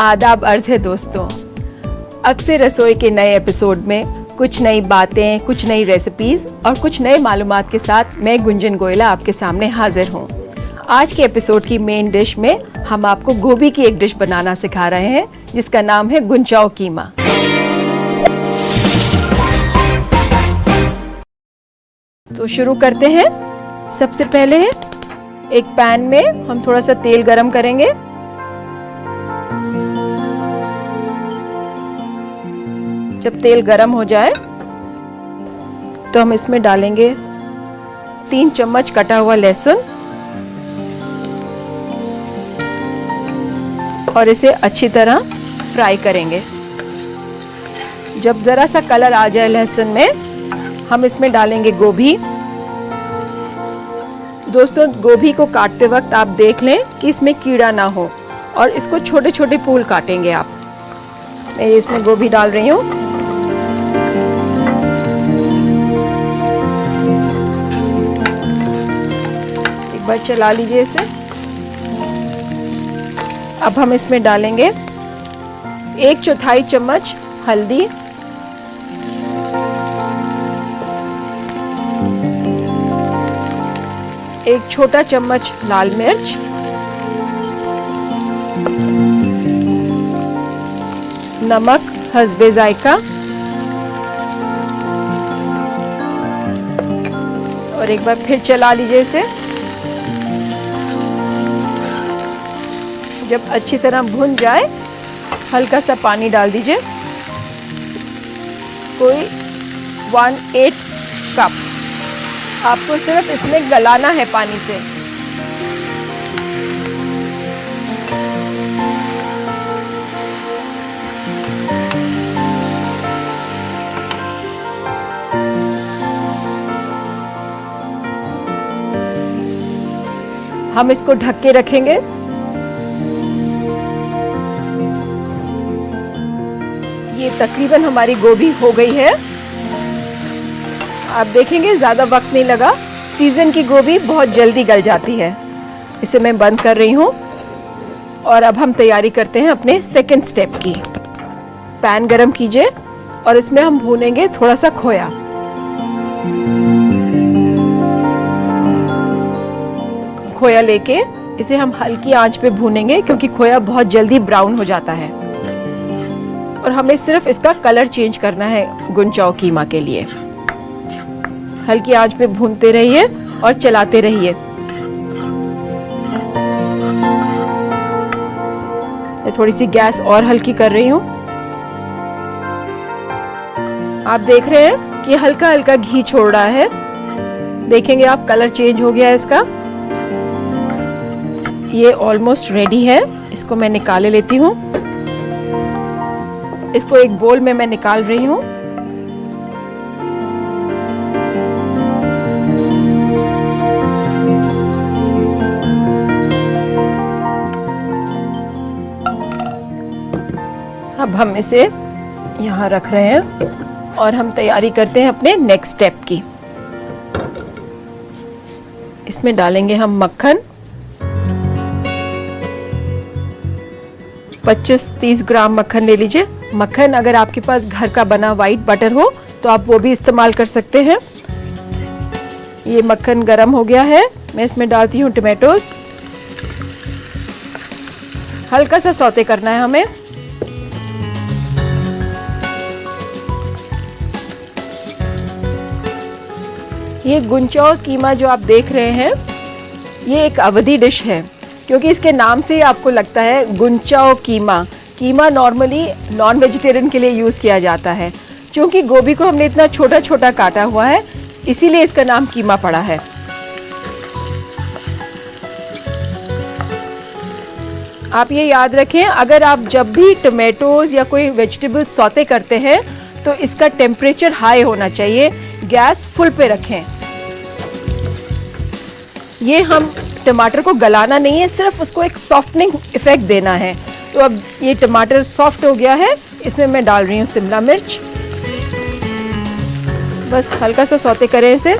आदाब अर्ज है दोस्तों। अक्सर रसोई के नए एपिसोड में कुछ नई बातें, कुछ नई रेसिपीज और कुछ नए मालूमात के साथ मैं गुंजन गोयला आपके सामने हाजिर हूँ। आज के एपिसोड की मेन डिश में हम आपको गोभी की एक डिश बनाना सिखा रहे हैं जिसका नाम है गुंचाओ कीमा। तो शुरू करते हैं। सबसे पहले एक पैन में हम थोड़ा सा तेल गरम करेंगे। जब तेल गरम हो जाए तो हम इसमें डालेंगे 3 चम्मच कटा हुआ लहसुन और इसे अच्छी तरह फ्राई करेंगे। जब जरा सा कलर आ जाए लहसुन में, हम इसमें डालेंगे गोभी। दोस्तों, गोभी को काटते वक्त आप देख लें कि इसमें कीड़ा ना हो और इसको छोटे छोटे फूल काटेंगे आप। मैं इसमें गोभी डाल रही हूँ। एक बार चला लीजिए इसे। अब हम इसमें डालेंगे 1/4 चम्मच हल्दी, एक छोटा चम्मच लाल मिर्च, नमक हस्बे जायका और एक बार फिर चला लीजिए इसे। जब अच्छी तरह भुन जाए, हल्का सा पानी डाल दीजिए, कोई 1/8 कप। आपको सिर्फ इसमें गलाना है पानी से। हम इसको ढक के रखेंगे। ये तकरीबन हमारी गोभी हो गई है। आप देखेंगे ज़्यादा वक्त नहीं लगा। सीज़न की गोभी बहुत जल्दी गल जाती है। इसे मैं बंद कर रही हूँ और अब हम तैयारी करते हैं अपने सेकंड स्टेप की। पैन गरम कीजिए और इसमें हम भूनेंगे थोड़ा सा खोया। खोया लेके इसे हम हल्की आंच पे भूनेंगे क्योंकि खोया बहुत जल्दी ब्राउन हो जाता है और हमें सिर्फ इसका कलर चेंज करना है गुंचाओ कीमा के लिए। हल्की आंच पे भूनते रहिए और चलाते रहिए। मैं थोड़ी सी गैस और हल्की कर रही हूँ। आप देख रहे हैं कि हल्का हल्का घी छोड़ रहा है। देखेंगे आप, कलर चेंज हो गया है इसका। ये ऑलमोस्ट रेडी है। इसको मैं निकाले लेती हूँ। इसको एक बोल में मैं निकाल रही हूँ। अब हम इसे यहाँ रख रहे हैं और हम तैयारी करते हैं अपने नेक्स्ट स्टेप की। इसमें डालेंगे हम मक्खन। 25-30 ग्राम मक्खन ले लीजिए। मक्खन अगर आपके पास घर का बना वाइट बटर हो तो आप वो भी इस्तेमाल कर सकते हैं। ये मक्खन गरम हो गया है। मैं इसमें डालती हूँ टमाटोज। हल्का सा सौते करना है हमें। ये गुंचाओ कीमा जो आप देख रहे हैं, ये एक अवधी डिश है क्योंकि इसके नाम से ही आपको लगता है गुंचाओ कीमा। कीमा नॉर्मली नॉन वेजिटेरियन के लिए यूज़ किया जाता है। क्योंकि गोभी को हमने इतना छोटा छोटा काटा हुआ है, इसीलिए इसका नाम कीमा पड़ा है। आप ये याद रखें, अगर आप जब भी टमेटोज या कोई वेजिटेबल सौते करते हैं तो इसका टेम्परेचर हाई होना चाहिए। गैस फुल पे रखें। ये हम टमाटर को गलाना नहीं है, सिर्फ उसको एक सॉफ्टनिंग इफेक्ट देना है। तो अब ये टमाटर सॉफ्ट हो गया है। इसमें मैं डाल रही हूँ शिमला मिर्च। बस हल्का सा सौते करें इसे।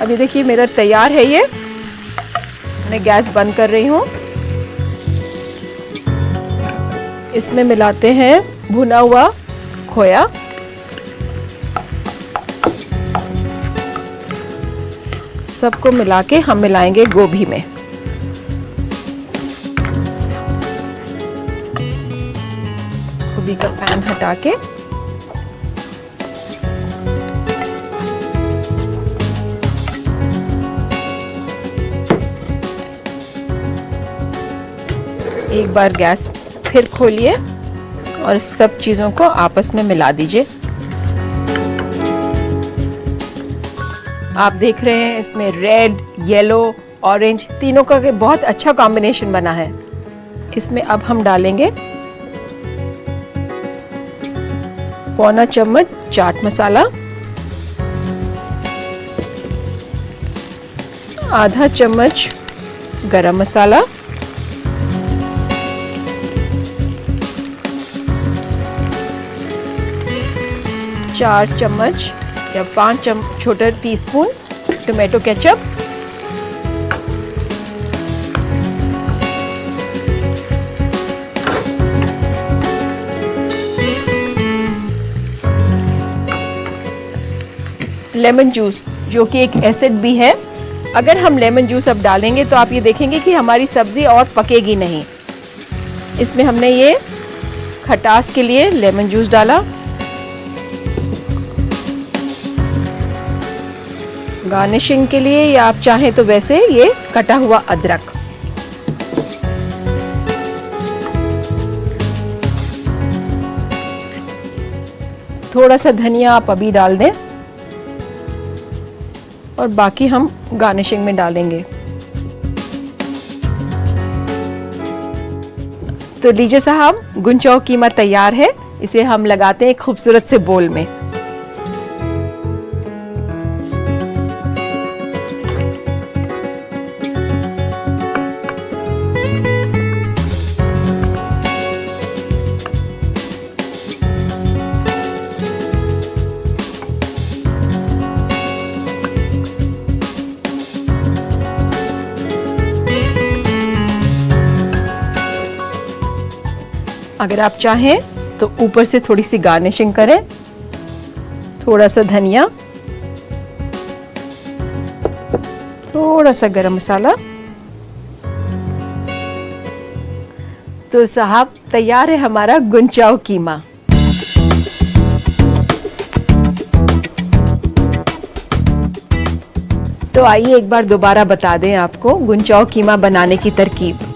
अभी देखिए मेरा तैयार है ये। मैं गैस बंद कर रही हूँ। इसमें मिलाते हैं भुना हुआ खोया। सबको मिला के हम मिलाएंगे गोभी में। गोभी का पैन हटा के एक बार गैस फिर खोलिए और सब चीज़ों को आपस में मिला दीजिए। आप देख रहे हैं इसमें रेड, येलो, ऑरेंज तीनों का बहुत अच्छा कॉम्बिनेशन बना है। इसमें अब हम डालेंगे पौना चम्मच चाट मसाला, आधा चम्मच गरम मसाला, चार चम्मच या 5 छोटे teaspoon tomato ketchup, lemon juice जो कि एक एसिड भी है। अगर हम लेमन जूस अब डालेंगे तो आप ये देखेंगे कि हमारी सब्जी और पकेगी नहीं। इसमें हमने ये खटास के लिए लेमन जूस डाला। गार्निशिंग के लिए या आप चाहें तो वैसे ये कटा हुआ अदरक। थोड़ा सा धनिया आप अभी डाल दें और बाकी हम गार्निशिंग में डालेंगे। तो लीजिए साहब, गुंचाओ कीमा तैयार है। इसे हम लगाते हैं एक खूबसूरत से बोल में। अगर आप चाहें तो ऊपर से थोड़ी सी गार्निशिंग करें, थोड़ा सा धनिया, थोड़ा सा गरम मसाला। तो साहब तैयार है हमारा गुंचाओ कीमा। तो आइए एक बार दोबारा बता दें आपको गुंचाओ कीमा बनाने की तरकीब।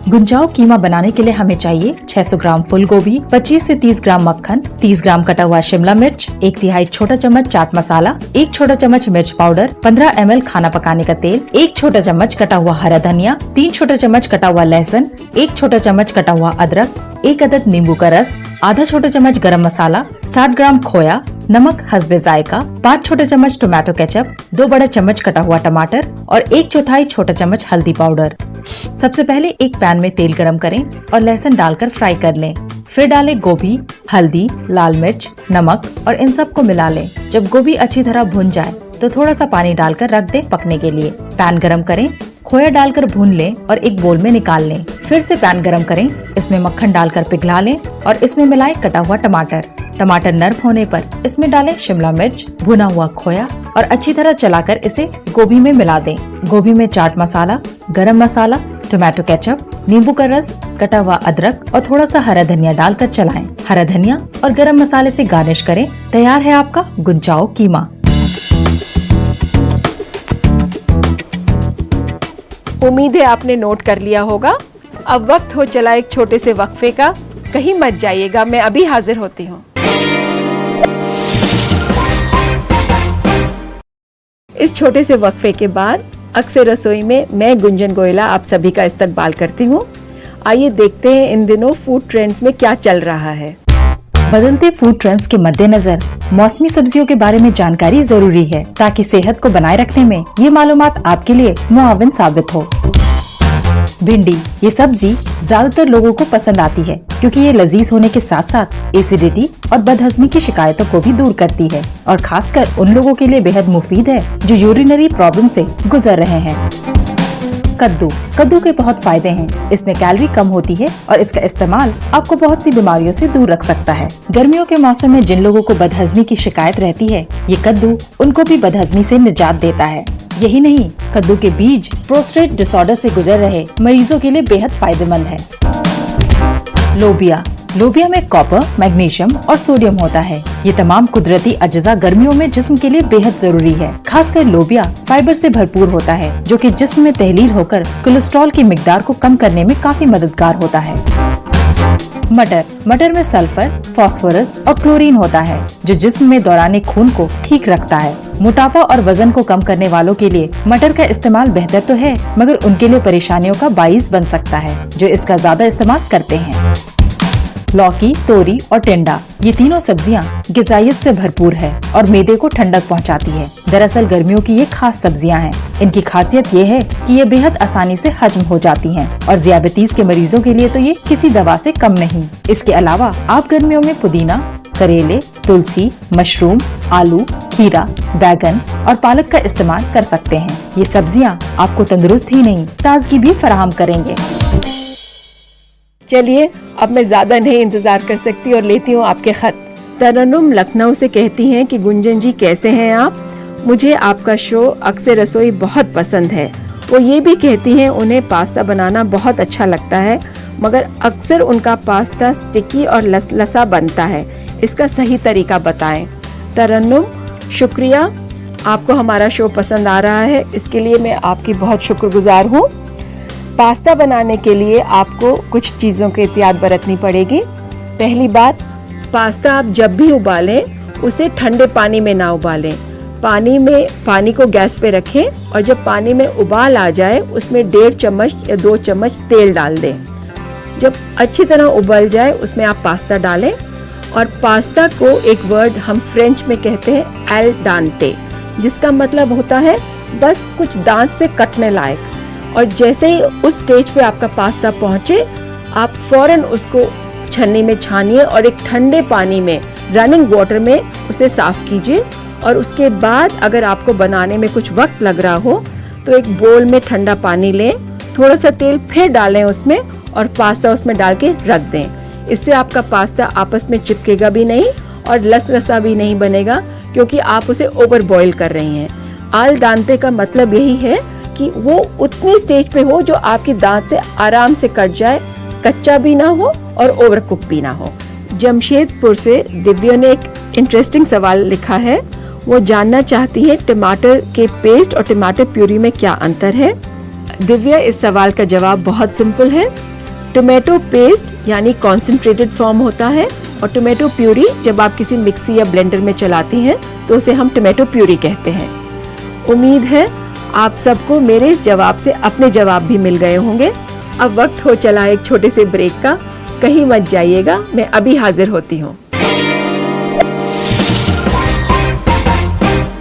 गुंचाओ कीमा बनाने के लिए हमें चाहिए 600 ग्राम फूल गोभी, 25 से 30 ग्राम मक्खन, 30 ग्राम कटा हुआ शिमला मिर्च, 1/3 छोटा चम्मच चाट मसाला, 1 छोटा चम्मच मिर्च पाउडर, 15 ml खाना पकाने का तेल, 1 छोटा चम्मच कटा हुआ हरा धनिया, 3 छोटा चम्मच कटा हुआ लहसुन, 1 छोटा चम्मच कटा हुआ अदरक, 1 अदद नींबू का रस, आधा छोटा चम्मच गरम मसाला, 60 ग्राम खोया, नमक हस्बे जायका, 5 छोटे चम्मच टोमेटो केचप, 2 बड़ा चम्मच कटा हुआ टमाटर और 1/4 छोटा चम्मच हल्दी पाउडर। सबसे पहले एक पैन में तेल गरम करें और लहसुन डालकर फ्राई कर लें। फिर डालें गोभी, हल्दी, लाल मिर्च, नमक और इन सब को मिला लें। जब गोभी अच्छी तरह भुन जाए तो थोड़ा सा पानी डालकर रख दें पकने के लिए। पैन गरम करें, खोया डालकर भून लें और एक बोल में निकाल लें। फिर से पैन गरम करें, इसमें मक्खन डालकर पिघला लें और इसमें मिलाएं कटा हुआ टमाटर। टमाटर नरम होने पर इसमें डालें शिमला मिर्च, भुना हुआ खोया और अच्छी तरह चलाकर इसे गोभी में मिला दें। गोभी में चाट मसाला, गरम मसाला, टोमेटो केचप, नींबू का रस, कटा हुआ अदरक और थोड़ा सा हरा धनिया डालकर चलाएं। हरा धनिया और गरम मसाले से गार्निश करें। तैयार है आपका गुंचाओ कीमा। उम्मीद है आपने नोट कर लिया होगा। अब वक्त हो चला एक छोटे से वक्फे का। कहीं मत जाइएगा, मैं अभी हाजिर होती हूँ। इस छोटे से वक्फे के बाद अक्सर रसोई में मैं गुंजन गोयला आप सभी का इस्तकबाल करती हूँ। आइए देखते हैं इन दिनों फूड ट्रेंड्स में क्या चल रहा है। बदलते फूड ट्रेंड्स के मद्देनजर मौसमी सब्जियों के बारे में जानकारी जरूरी है ताकि सेहत को बनाए रखने में ये मालूमात आपके लिए मुआविन साबित हो। भिंडी, ये सब्जी ज्यादातर लोगों को पसंद आती है क्योंकि ये लजीज होने के साथ साथ एसिडिटी और बदहजमी की शिकायतों को भी दूर करती है और खासकर उन लोगों के लिए बेहद मुफीद है जो यूरिनरी प्रॉब्लम से गुजर रहे हैं। कद्दू के बहुत फायदे हैं। इसमें कैलोरी कम होती है और इसका इस्तेमाल आपको बहुत सी बीमारियों से दूर रख सकता है। गर्मियों के मौसम में जिन लोगों को बदहजमी की शिकायत रहती है, ये कद्दू उनको भी बदहजमी से निजात देता है। यही नहीं, कद्दू के बीज प्रोस्टेट डिसऑर्डर से गुजर रहे मरीजों के लिए बेहद फायदेमंद है। लोबिया में कॉपर, मैग्नीशियम और सोडियम होता है। ये तमाम कुदरती अज्जा गर्मियों में जिस्म के लिए बेहद जरूरी है। खासकर लोबिया फाइबर से भरपूर होता है जो कि जिस्म में तहलील होकर कोलेस्ट्रॉल की मिकदार को कम करने में काफी मददगार होता है। मटर में सल्फर, फास्फोरस और क्लोरीन होता है जो जिस्म में दौरान खून को ठीक रखता है। मोटापा और वजन को कम करने वालों के लिए मटर का इस्तेमाल बेहतर तो है, मगर उनके लिए परेशानियों का बाइस बन सकता है जो इसका ज्यादा इस्तेमाल करते हैं। लौकी, तोरी और टिंडा, ये तीनों सब्जियां ग़िज़ाइयत से भरपूर है और मैदे को ठंडक पहुंचाती है। दरअसल गर्मियों की ये खास सब्जियां हैं। इनकी खासियत ये है कि ये बेहद आसानी से हजम हो जाती हैं और ज़ियाबतीस के मरीजों के लिए तो ये किसी दवा से कम नहीं। इसके अलावा आप गर्मियों में पुदीना, करेले, तुलसी, मशरूम, आलू, खीरा, बैगन और पालक का इस्तेमाल कर सकते हैं। ये सब्जियां आपको तंदुरुस्त ही नहीं, ताजगी भी फराहम करेंगे। चलिए, अब मैं ज़्यादा नहीं इंतज़ार कर सकती और लेती हूँ आपके ख़त। तरन्नुम लखनऊ से कहती हैं कि गुंजन जी कैसे हैं आप? मुझे आपका शो अक्सर रसोई बहुत पसंद है। वो ये भी कहती हैं उन्हें पास्ता बनाना बहुत अच्छा लगता है, मगर अक्सर उनका पास्ता स्टिकी और लसलसा बनता है। इसका सही तरीका बताएं। तरन्नुम, शुक्रिया, आपको हमारा शो पसंद आ रहा है, इसके लिए मैं आपकी बहुत शुक्रगुजार हूँ। पास्ता बनाने के लिए आपको कुछ चीज़ों की एहतियात बरतनी पड़ेगी। पहली बात, पास्ता आप जब भी उबालें उसे ठंडे पानी में ना उबालें। पानी को गैस पे रखें और जब पानी में उबाल आ जाए उसमें 1.5 चम्मच या 2 चम्मच तेल डाल दें। जब अच्छी तरह उबल जाए उसमें आप पास्ता डालें और पास्ता को एक वर्ड हम फ्रेंच में कहते हैं एल डांटे, जिसका मतलब होता है बस कुछ दांत से कटने लायक। और जैसे ही उस स्टेज पे आपका पास्ता पहुंचे, आप फौरन उसको छन्नी में छानिए और एक ठंडे पानी में, रनिंग वाटर में उसे साफ कीजिए। और उसके बाद अगर आपको बनाने में कुछ वक्त लग रहा हो तो एक बोल में ठंडा पानी लें, थोड़ा सा तेल फिर डालें उसमें और पास्ता उसमें डाल के रख दें। इससे आपका पास्ता आपस में चिपकेगा भी नहीं और लसलसा भी नहीं बनेगा, क्योंकि आप उसे ओवर बॉईल कर रही हैं। आल डांते का मतलब यही है कि वो उतनी स्टेज पे हो जो आपके दांत से आराम से कट जाए, कच्चा भी ना हो और ओवर कुक भी ना हो। जमशेदपुर से दिव्या ने एक इंटरेस्टिंग सवाल लिखा है। वो जानना चाहती है टमाटर के पेस्ट और टमाटर प्यूरी में क्या अंतर है। दिव्या, इस सवाल का जवाब बहुत सिंपल है। टोमेटो पेस्ट यानी कॉन्सेंट्रेटेड फॉर्म होता है और टोमेटो प्यूरी जब आप किसी मिक्सी या ब्लेंडर में चलाती हैं तो उसे हम टोमेटो प्यूरी कहते हैं। उम्मीद है आप सबको मेरे इस जवाब से अपने जवाब भी मिल गए होंगे। अब वक्त हो चला एक छोटे से ब्रेक का, कहीं मत जाइएगा, मैं अभी हाजिर होती हूँ।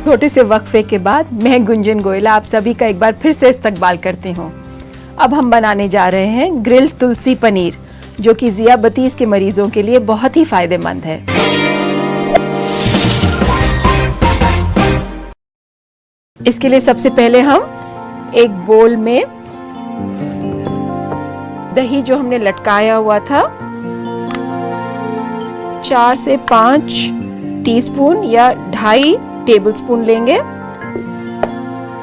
छोटे से वक्फे के बाद मैं गुंजन गोयला आप सभी का एक बार फिर से इस्तकबाल करती हूँ। अब हम बनाने जा रहे हैं ग्रिल्ड तुलसी पनीर, जो कि ज़ियाबतीस के मरीजों के लिए बहुत ही फायदेमंद है। इसके लिए सबसे पहले हम एक बोल में दही जो हमने लटकाया हुआ था 4 से 5 टीस्पून या 2.5 टेबलस्पून लेंगे।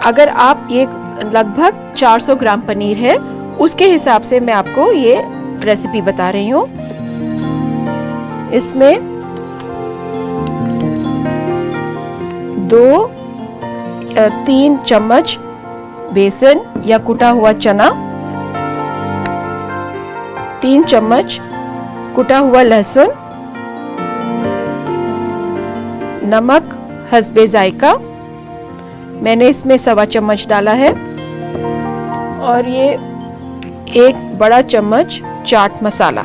अगर आप ये लगभग 400 ग्राम पनीर है उसके हिसाब से मैं आपको ये रेसिपी बता रही हूँ। इसमें 2-3 चम्मच बेसन या कुटा हुआ चना, 3 चम्मच कुटा हुआ लहसुन, नमक हस्बे जायका, मैंने इसमें 1.25 चम्मच डाला है, और ये 1 बड़ा चम्मच चाट मसाला।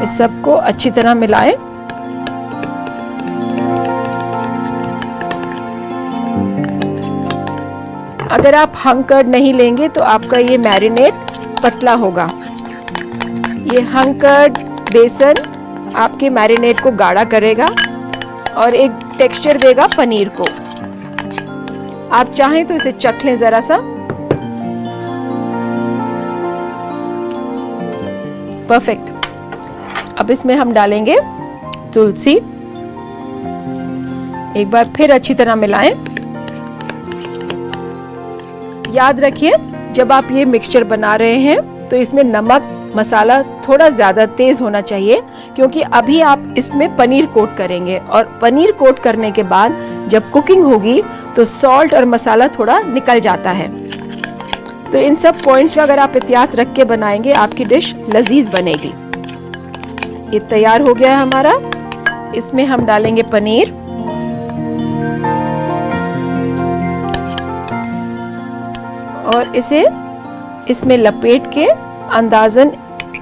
इस सबको अच्छी तरह मिलाएं। अगर आप हंग कर्ड नहीं लेंगे तो आपका ये मैरिनेट पतला होगा। ये हंग कर्ड बेसन आपके मैरिनेट को गाढ़ा करेगा और एक टेक्सचर देगा पनीर को। आप चाहें तो इसे चख लें जरा सा। परफेक्ट। अब इसमें हम डालेंगे तुलसी। एक बार फिर अच्छी तरह मिलाएं। याद रखिए जब आप ये मिक्सचर बना रहे हैं तो इसमें नमक मसाला थोड़ा ज़्यादा तेज़ होना चाहिए, क्योंकि अभी आप इसमें पनीर कोट करेंगे और पनीर कोट करने के बाद जब कुकिंग होगी तो सॉल्ट और मसाला थोड़ा निकल जाता है। तो इन सब पॉइंट्स का अगर आप एहतियात रख के बनाएंगे आपकी डिश लजीज बनेगी। ये तैयार हो गया है हमारा। इसमें हम डालेंगे पनीर। और इसे इसमें लपेट के अंदाजन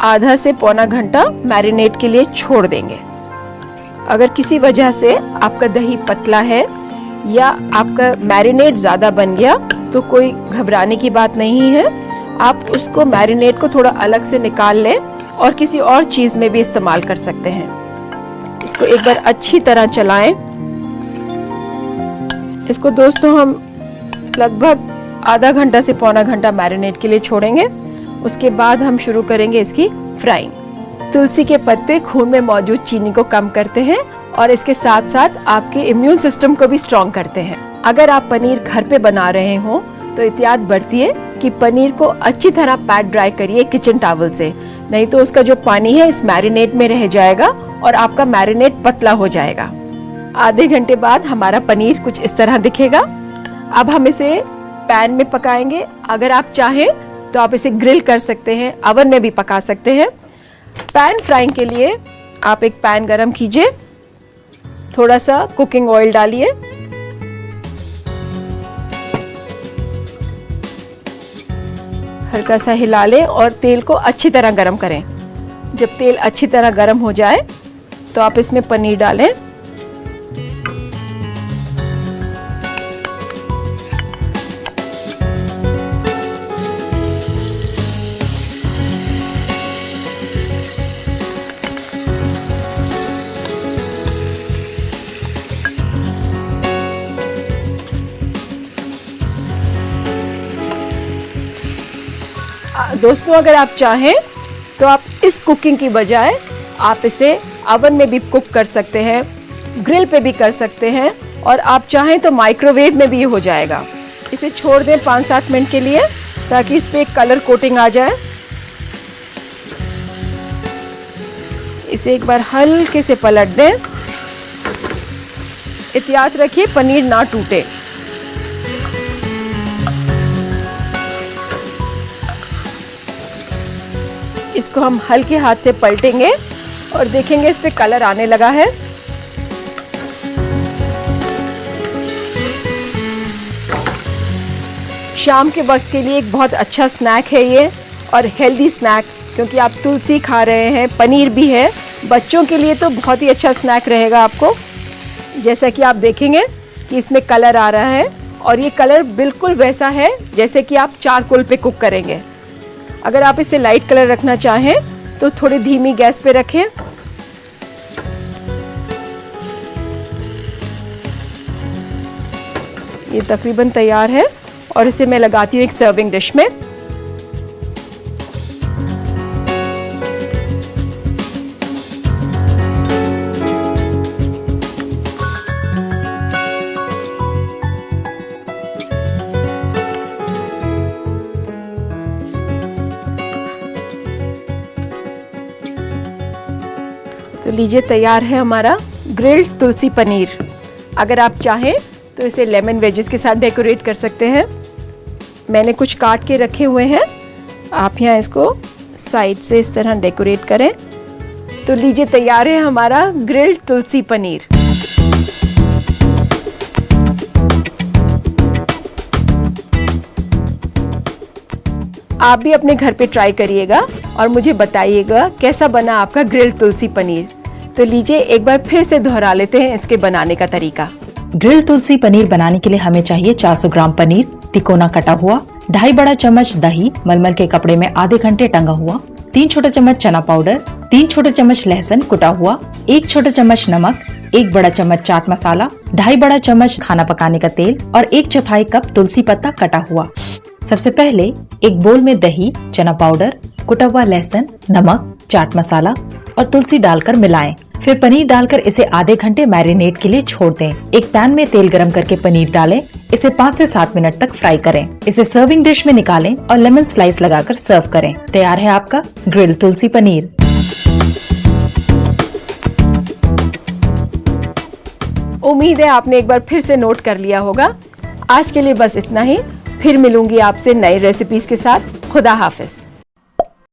आधा से पौना घंटा मैरिनेट के लिए छोड़ देंगे। अगर किसी वजह से आपका दही पतला है या आपका मैरिनेट ज़्यादा बन गया तो कोई घबराने की बात नहीं है। आप उसको मैरिनेट को थोड़ा अलग से निकाल लें और किसी और चीज़ में भी इस्तेमाल कर सकते हैं। इसको एक बार अच्छी तरह चलाएं। इसको दोस्तों हम लगभग आधा घंटा से पौना घंटा मैरिनेट के लिए छोड़ेंगे। उसके बाद हम शुरू करेंगे इसकी फ्राइंग। तुलसी के पत्ते खून में मौजूद चीनी को कम करते हैं और इसके साथ साथ आपके इम्यून सिस्टम को भी स्ट्रॉन्ग करते हैं। अगर आप पनीर घर पे बना रहे हो तो एहतियात बरतिए कि पनीर को अच्छी तरह पैट ड्राई करिए किचन टॉवल से, नहीं तो उसका जो पानी है इस मैरिनेट में रह जाएगा और आपका मैरिनेट पतला हो जाएगा। आधे घंटे बाद हमारा पनीर कुछ इस तरह दिखेगा। अब हम इसे पैन में पकाएंगे। अगर आप चाहें तो आप इसे ग्रिल कर सकते हैं, ओवन में भी पका सकते हैं। पैन फ्राइंग के लिए आप एक पैन गरम कीजिए, थोड़ा सा कुकिंग ऑयल डालिए, हल्का सा हिला लें और तेल को अच्छी तरह गरम करें। जब तेल अच्छी तरह गरम हो जाए तो आप इसमें पनीर डालें। दोस्तों अगर आप चाहें तो आप इस कुकिंग की बजाय आप इसे ओवन में भी कुक कर सकते हैं, ग्रिल पे भी कर सकते हैं और आप चाहें तो माइक्रोवेव में भी हो जाएगा। इसे छोड़ दें 5-7 मिनट के लिए ताकि इस पे कलर कोटिंग आ जाए। इसे एक बार हल्के से पलट दें। एहतियात रखिए पनीर ना टूटे। इसको हम हल्के हाथ से पलटेंगे और देखेंगे इस पे कलर आने लगा है। शाम के वक्त के लिए एक बहुत अच्छा स्नैक है ये, और हेल्दी स्नैक, क्योंकि आप तुलसी खा रहे हैं, पनीर भी है। बच्चों के लिए तो बहुत ही अच्छा स्नैक रहेगा आपको। जैसा कि आप देखेंगे कि इसमें कलर आ रहा है और ये कलर बिल्कुल वैसा है जैसे कि आप चारकोल पे कुक करेंगे। अगर आप इसे लाइट कलर रखना चाहें तो थोड़ी धीमी गैस पे रखें। ये तकरीबन तैयार है और इसे मैं लगाती हूँ एक सर्विंग डिश में। तो लीजिए तैयार है हमारा ग्रिल्ड तुलसी पनीर। अगर आप चाहें तो इसे लेमन वेजेस के साथ डेकोरेट कर सकते हैं। मैंने कुछ काट के रखे हुए हैं, आप यहाँ इसको साइड से इस तरह डेकोरेट करें। तो लीजिए तैयार है हमारा ग्रिल्ड तुलसी पनीर। आप भी अपने घर पे ट्राई करिएगा और मुझे बताइएगा कैसा बना आपका ग्रिल्ड तुलसी पनीर। तो लीजिए एक बार फिर से दोहरा लेते हैं इसके बनाने का तरीका। ग्रिल्ड तुलसी पनीर बनाने के लिए हमें चाहिए 400 ग्राम पनीर, तिकोना कटा हुआ, 2.5 बड़ा चम्मच दही मलमल के कपड़े में आधे घंटे टंगा हुआ, 3 छोटा चम्मच चना पाउडर, 3 छोटे चम्मच लहसुन कुटा हुआ, 1 छोटा चम्मच नमक, 1 बड़ा चम्मच चाट मसाला, 2.5 बड़ा चम्मच खाना पकाने का तेल और 1/4 कप तुलसी पत्ता कटा हुआ। सबसे पहले एक बोल में दही, चना पाउडर, कुटा हुआ लहसुन, नमक, चाट मसाला और तुलसी डालकर मिलाएं। फिर पनीर डालकर इसे आधे घंटे मैरिनेट के लिए छोड़ दें। एक पैन में तेल गरम करके पनीर डालें, इसे 5 से 7 मिनट तक फ्राई करें। इसे सर्विंग डिश में निकालें और लेमन स्लाइस लगाकर सर्व करें। तैयार है आपका ग्रिल्ड तुलसी पनीर। उम्मीद है आपने एक बार फिर से नोट कर लिया होगा। आज के लिए बस इतना ही। फिर मिलूंगी आपसे नई रेसिपीज के साथ। खुदा हाफिज।